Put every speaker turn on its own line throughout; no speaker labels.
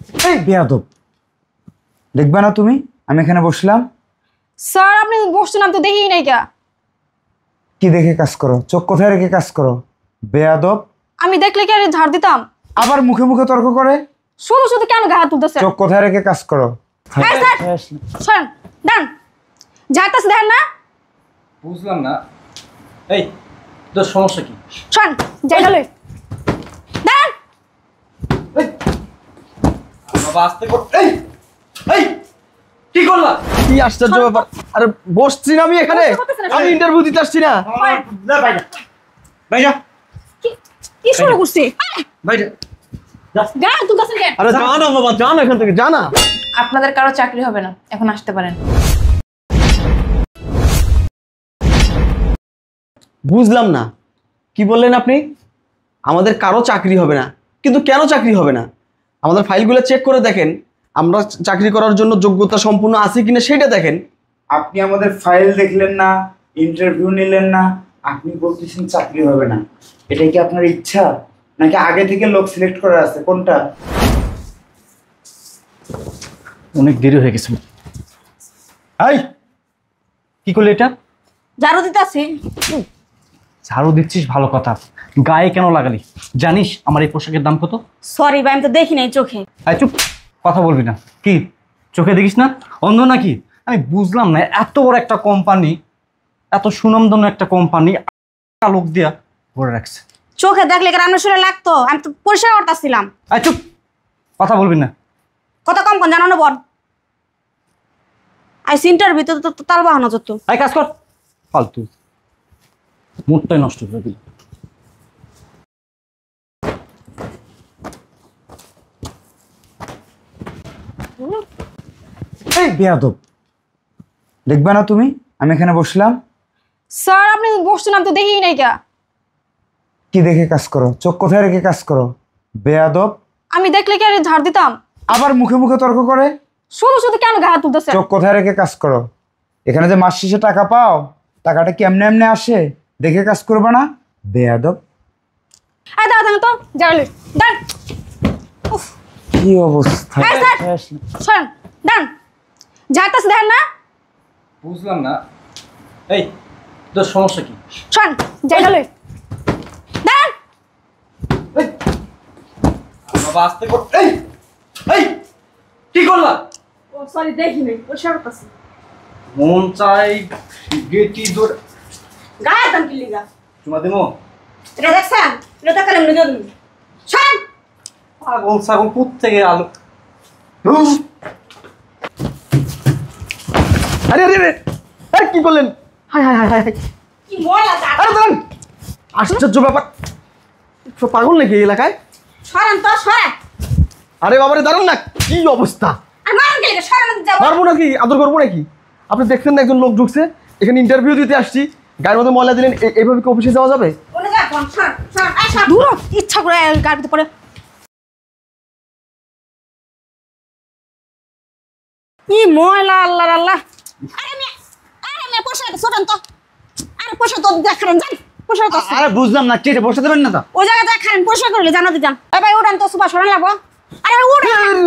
এই বেয়াদব, দেখবা না তুমি আমি এখানে বসলাম?
স্যার আপনি বসছেন, আমি তো দেখিই নাই।
কি দেখে কাজ করো? চোখ কোথায় রেখে কাজ করো? বেয়াদব।
আমি দেখলে কি আর ঝাড় দিতাম?
আবার মুখে মুখে তর্ক করে।
শুধু শুধু কেন গায়ে হাত তুলতেছেন?
চোখ কোথায় রেখে কাজ করো?
শোন ডান ঝাড়তাছে, দেখেন না?
বুঝলাম না। এই তোর সমস্যা কি?
শোন যাই গেলে ডান।
বাবা আস্তে কর। এই এই কি করলা?
কি আশ্চর্য ব্যাপার! আরে বসছি না আমি এখানে, আমি ইন্টারভিউ দিতে আসছি না।
না বাইরে বাইরে
কি শুরু করছিস?
বাইরে
গায়ে তুলতেছেন কেন?
আরে জানা বাবা, জানা এখান থেকে, জানা।
আপনাদের কারো চাকরি হবে না, এখন আসতে পারেন।
বুঝলাম না, কি বললেন আপনি? আমাদের কারো চাকরি হবে না, কিন্তু কেন চাকরি হবে না? আমাদের ফাইলগুলো চেক করে দেখেন, আমরা চাকরি করার জন্য যোগ্যতা সম্পূর্ণ আছে কিনা সেটা দেখেন।
আপনি আমাদের ফাইল দেখলেন না, ইন্টারভিউ নিলেন না, আপনি বলতেছেন চাকরি হবে না। এটা কি আপনার ইচ্ছা নাকি আগে থেকে লোক সিলেক্ট করা আছে? কোনটা?
অনেক দেরি হয়ে গেছে। এই কি করলি এটা?
ঝাড়ু দিতেছি।
ঝাড়ু দিচ্ছিস ভালো কথা, গায়ে কেন লাগালি? জানিস আমার এই পোশাকের দাম কত?
সরি ভাই, আমি তো দেখি নাই চোখে।
এই চুপ, কথা বলবি না। কি চোখে দেখিস না? অন্ধ নাকি? আমি বুঝলাম না, এত বড় একটা কোম্পানি, এত সুনামধন্য একটা কোম্পানি লোক দিয়া ভরে রাখছে।
চোখে দেখলে কি রান্না শুনে লাগতো? আমি তো পরিষ্কার করতেছিলাম।
এই চুপ, কথা বলবি না।
কত কম কোন জানো না বল? আই সিন্টার ভিতর তো তাল বাহানো যত।
এই কাজ কর, ফালতু মুডটাই নষ্ট করে দিল।
এই বেয়াদব, দেখবা না তুমি আমি এখানে বসলাম?
স্যার আপনি বসছেন, আমি তো দেখিই নাই।
কি দেখে কাজ করো? চোখ কোথায় রেখে কাজ করো? বেয়াদব।
আমি দেখলে কি আর ঝাড় দিতাম?
আবার মুখে মুখে তর্ক করে।
শুধু শুধু কেন গায়ে হাত তুলতেছেন?
চোখ কোথায় রেখে কাজ করো? এখানে যে মাস শেষে টাকা পাও, টাকাটা কি এমনি এমনি আসে? দেখে কাজ করবা না? বেয়াদব।
আয় দাঁড়া তো যাইলে ডান। উফ
কি অবস্থা!
শোন ডান ঝাড়তাছে, দেখেন না?
বুঝলাম না। এই তোর সমস্যা কি?
শোন যাই গেলে ডান।
বাবা আস্তে কর। এই এই কি করলা?
ও সরি দেখি নাই, পরিষ্কার করতেছি।
মন চাই গেটি দৌড়
গায়ে দাম কি লিগা?
তোমার দেবো?
এটা দেখছেন? এটা তো কালে মনে দিন। শোন
পাগল ছাগল কুত থেকে আলো।
আরে আরে আরে, এই কি করলেন? হাই হাই হাই হাই,
কি ময়লা দাঁড়া।
আরে দাঁড়ান! আশ্চর্য ব্যাপার, সব পাগল নাকি এই এলাকায়?
সরান তো সরান।
আরে বাবারে দাঁড়ান না, কি অবস্থা!
আর মারুন কি লিগা? সরান যাব।
মারবো নাকি, আদর করবো নাকি? আপনি দেখছেন না একজন লোক ঢুকছে, এখানে ইন্টারভিউ দিতে আসছি, গায়ের মধ্যে ময়লা দিলেন, এইভাবে কি অফিসে যাওয়া যাবে?
ওনে যা কোন সরান সরান। আয় সর দূর ইচ্ছা করে গাড়িতে পড়ে। ই ময়লা আল্লাহ আল্লাহ। আরে মে পোশাক সরান তো। আরে পোশাক তো দেখান যান। পোশাক তো
আরে বুঝলাম না, কে বসে দেবেন না তো?
ওই জায়গাটা খান পোশাক করলে জানাতে যান। এ ভাই উড়ান তো সুবা সরান লাগবো। আরে উড়ান।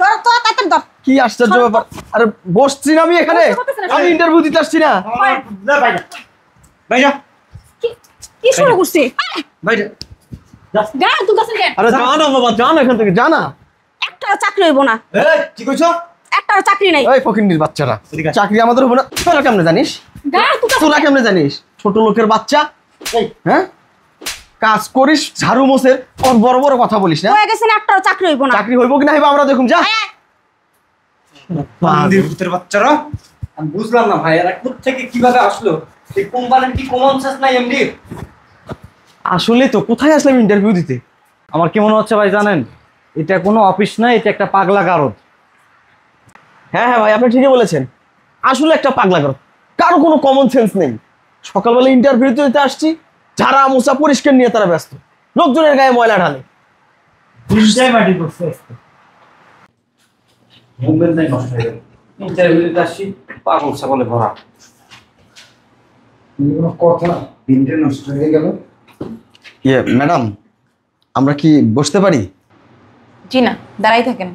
ধর তো তাতে ধর।
কি আশ্চর্য ব্যাপার! আরে বসছি না আমি এখানে, আমি ইন্টারভিউ দিতে আসছি না।
না বাইরে বাইরে
কি শুরু করছিস?
বাইরে
গায়ে তুলতেছেন কেন?
আরে জানা বাবা, জানা এখান থেকে, জানা।
একটা চাকরি হইব না।
এই কি কইছো?
একটা চাকরি নাই।
এই ফকিন্নির বাচ্চারা,
এদিকে আয়।
চাকরি আমাদের হবে না? তোরা কেমনে জানিস?
গায়ে তুলতেছেন।
তোরা কেমনে জানিস? ছোট লোকের বাচ্চা,
এই
হ্যাঁ? কাজ করিস, ঝাড়ু মোছের, ওর বড় বড় কথা বলিস না।
হয়ে গেছেন একটা চাকরি হইব না।
চাকরি হইব কি না হইব আমরা দেখুন, যা।
বান্দির ভূতের বাচ্চারা, আমি বুঝলাম না ভাই, এরা কোথা থেকে কিভাবে আসলো? এই কোম্পানির কি কমন সেন্স নাই এমডি?
আসলে তো কোথায় আসলাম ইন্টারভিউ দিতে?
আমার কি মনে হচ্ছে ভাই জানেন, এটা কোনো অফিস না, এটা একটা পাগলা গারদ।
হ্যাঁ হ্যাঁ ভাই, আপনি ঠিকই বলেছেন, আসলে একটা পাগলা করো, কারো কোনো কমন সেন্স নেই। সকালবেলা ইন্টারভিউ দিতে আসছি, ঝাড়া মোছা পরিষ্কার নিয়ে তারা ব্যস্ত, লোকজনের গায়ে ময়লা ঢালে।
বুঝাই মাটি করছে আজকে। মুভমেন্ট নাই, নষ্ট হয়ে গেল। ইন্টারভিউ দিতে আসছি, পাগল ছাগলে ভরা।
কোনো কথা, দিনটা নষ্ট হয়ে গেল।
ম্যাডাম, আমরা কি বসতে পারি?
জি না, দাঁড়াই থাকেন।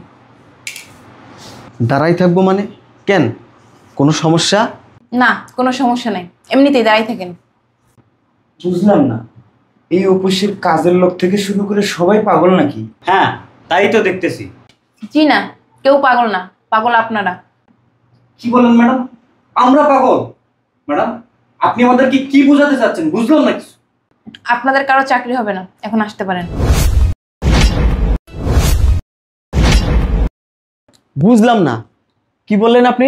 দাঁড়াই থাকবো মানে? কেন, কোনো সমস্যা?
না, কোনো সমস্যা নাই, এমনিতেই দাঁড়াই থাকেন।
বুঝলাম না, এই অফিসের কাজের লোক থেকে শুরু করে সবাই পাগল নাকি?
হ্যাঁ, তাই তো দেখতেছি।
জি না, কেউ পাগল না, পাগল আপনারা।
কি বলেন ম্যাডাম? আমরা পাগল? ম্যাডাম, আপনি আমাদেরকে কি বোঝাতে চাচ্ছেন? বুঝলাম না কিছু।
আপনাদের কারো চাকরি হবে না, এখন আসতে পারেন।
বুঝলাম না, কি বললেন আপনি?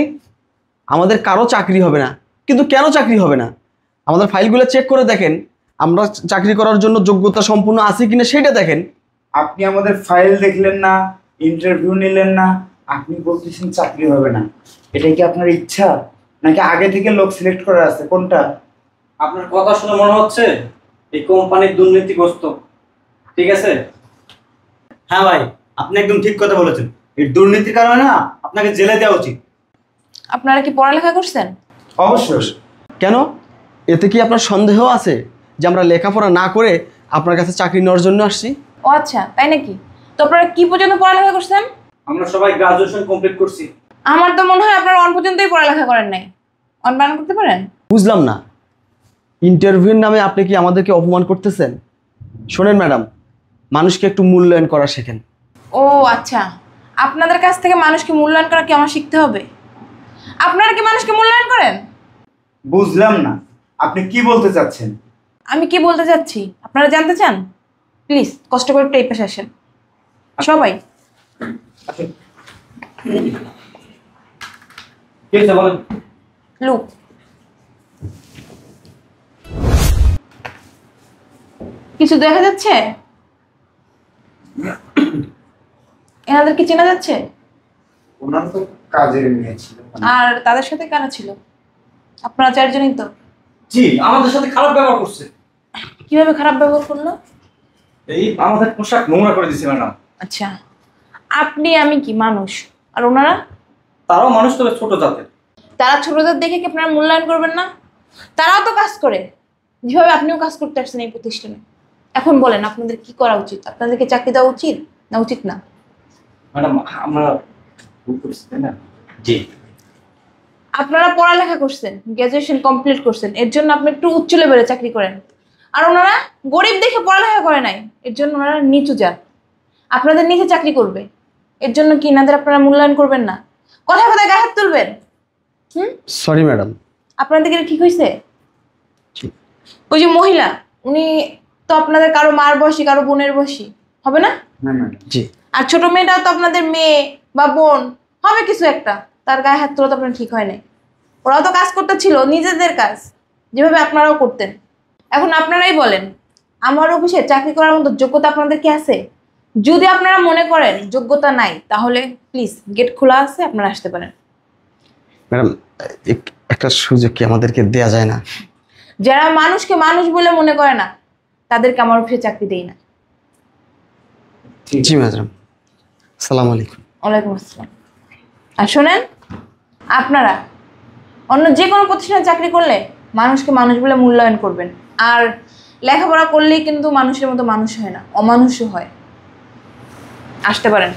আমাদের কারো চাকরি হবে না, কিন্তু কেন চাকরি হবে না? আমাদের ফাইলগুলো চেক করে দেখেন, আমরা চাকরি করার জন্য যোগ্যতা সম্পূর্ণ আছি কিনা সেটা দেখেন।
আপনি আমাদের ফাইল দেখলেন না, ইন্টারভিউ নিলেন না, আপনি বলতেছেন চাকরি হবে না। এটাই কি আপনার ইচ্ছা, নাকি আগে থেকে লোক সিলেক্ট করা আছে, কোনটা?
আপনার কথা শুনে মনে হচ্ছে এই কোম্পানির দুর্নীতিগ্রস্ত। ঠিক আছে? হ্যাঁ ভাই, আপনি একদম ঠিক কথা বলেছেন। এই দুর্নীতির কারণে না আপনাকে জেলে দেওয়া উচিত।
আপনারা কি পড়ালেখা করছেন?
অবশ্যই।
কেন, এতে কি আপনার সন্দেহ আছে যে আমরা লেখাপড়া না করে আপনার কাছে চাকরি নেওয়ার জন্য আসছি?
ও আচ্ছা, তাই নাকি? তো আপনারা কি পর্যন্ত পড়ালেখা করছেন?
আমরা সবাই গ্রাজুয়েশন কমপ্লিট করছি।
আমার তো মনে হয় আপনারা অন পর্যন্তই পড়ালেখা করেন নাই। অন বানান করতে পারেন?
বুঝলাম না, ইন্টারভিউর নামে আপনি কি আমাদেরকে অপমান করতেছেন? শোনেন ম্যাডাম, মানুষকে একটু মূল্যায়ন করা শেখেন।
ও আচ্ছা, আপনাদের কাছ থেকে মানুষকে মূল্যায়ন করা কি আমার শিখতে হবে? আপনারা কি মানুষকে মূল্যায়ন করেন?
বুঝলাম না, আপনি কি বলতে চাচ্ছেন?
আমি কি বলতে চাচ্ছি আপনারা জানতে চান? প্লিজ কষ্ট করে একটু এই পাশে আসেন সবাই।
ঠিক আছে, বলেন।
লুক, কিছু দেখা যাচ্ছে? এনাদের কি চেনা যাচ্ছে?
ওনার তো কাজের মেয়ে ছিল।
আর তাদের সাথে কারা ছিল? আপনারা চারজনই তো।
জি, আমাদের সাথে খারাপ ব্যবহার করছে।
কিভাবে খারাপ ব্যবহার করলো?
এই আমাদের পোশাক নোংরা করে দিছে ম্যাডাম।
আচ্ছা, আপনি আমি কি মানুষ, আর ওনারা?
তারাও মানুষ, তবে ছোট জাতের।
তারা ছোটদের দেখে কি আপনারা মূল্যায়ন করবেন না? তারাও তো কাজ করে, যেভাবে আপনিও কাজ করতে আসছেন এই প্রতিষ্ঠানে। এখন বলেন আপনাদের কি করা উচিত? আপনাদেরকে চাকরি দেওয়া উচিত না উচিত না?
ম্যাডাম, আমরা ভুল করছি, তাই না? জি।
আপনারা পড়ালেখা করছেন, গ্র্যাজুয়েশন কমপ্লিট করছেন, এর জন্য আপনি একটু উচ্চ লেভেলে চাকরি করেন। আর ওনারা গরিব দেখে পড়ালেখা করে নাই, এর জন্য ওনারা নিচু যান, আপনাদের নিচে চাকরি করবে। এর জন্য কি এনাদের আপনারা মূল্যায়ন করবেন না? কথায় কথায় গায়ে হাত তুলবেন?
Sorry madam.
আপনাদের কি এটা ঠিক হয়েছে?
জি।
ওই যে মহিলা, উনি তো আপনাদের কারো মার বয়সী, কারো বোনের বয়সী হবে না?
না ম্যাডাম।
জি।
আর ছোট মেয়েটাও তো আপনাদের মেয়ে বা বোন হবে কিছু একটা, তার গায়ে হাত তোলা তো আপনার ঠিক হয় নাই। ওরাও তো কাজ করতে ছিল, নিজেদের কাজ যেভাবে আপনারাও করতেন। এখন আপনারাই বলেন, আমার অফিসে চাকরি করার মতো যোগ্যতা আপনাদের কি আছে? যদি আপনারা মনে করেন যোগ্যতা নাই, তাহলে প্লিজ গেট খোলা আছে, আপনারা আসতে পারেন।
ম্যাডাম, একটা সুযোগ কি আমাদেরকে দেয়া যায় না?
যারা মানুষকে মানুষ বলে মনে করে না, তাদেরকে আমার অফিসে চাকরি দেই না।
ঠিক
জি ম্যাডাম, আসসালামু আলাইকুম।
ওয়ালাইকুম আসসালাম। আর শোনেন, আপনারা অন্য যে কোনো প্রতিষ্ঠানে চাকরি করলে মানুষকে মানুষ বলে মূল্যায়ন করবেন। আর লেখাপড়া করলেই কিন্তু মানুষের মতো মানুষ হয় না, অমানুষও হয়। আসতে পারেন।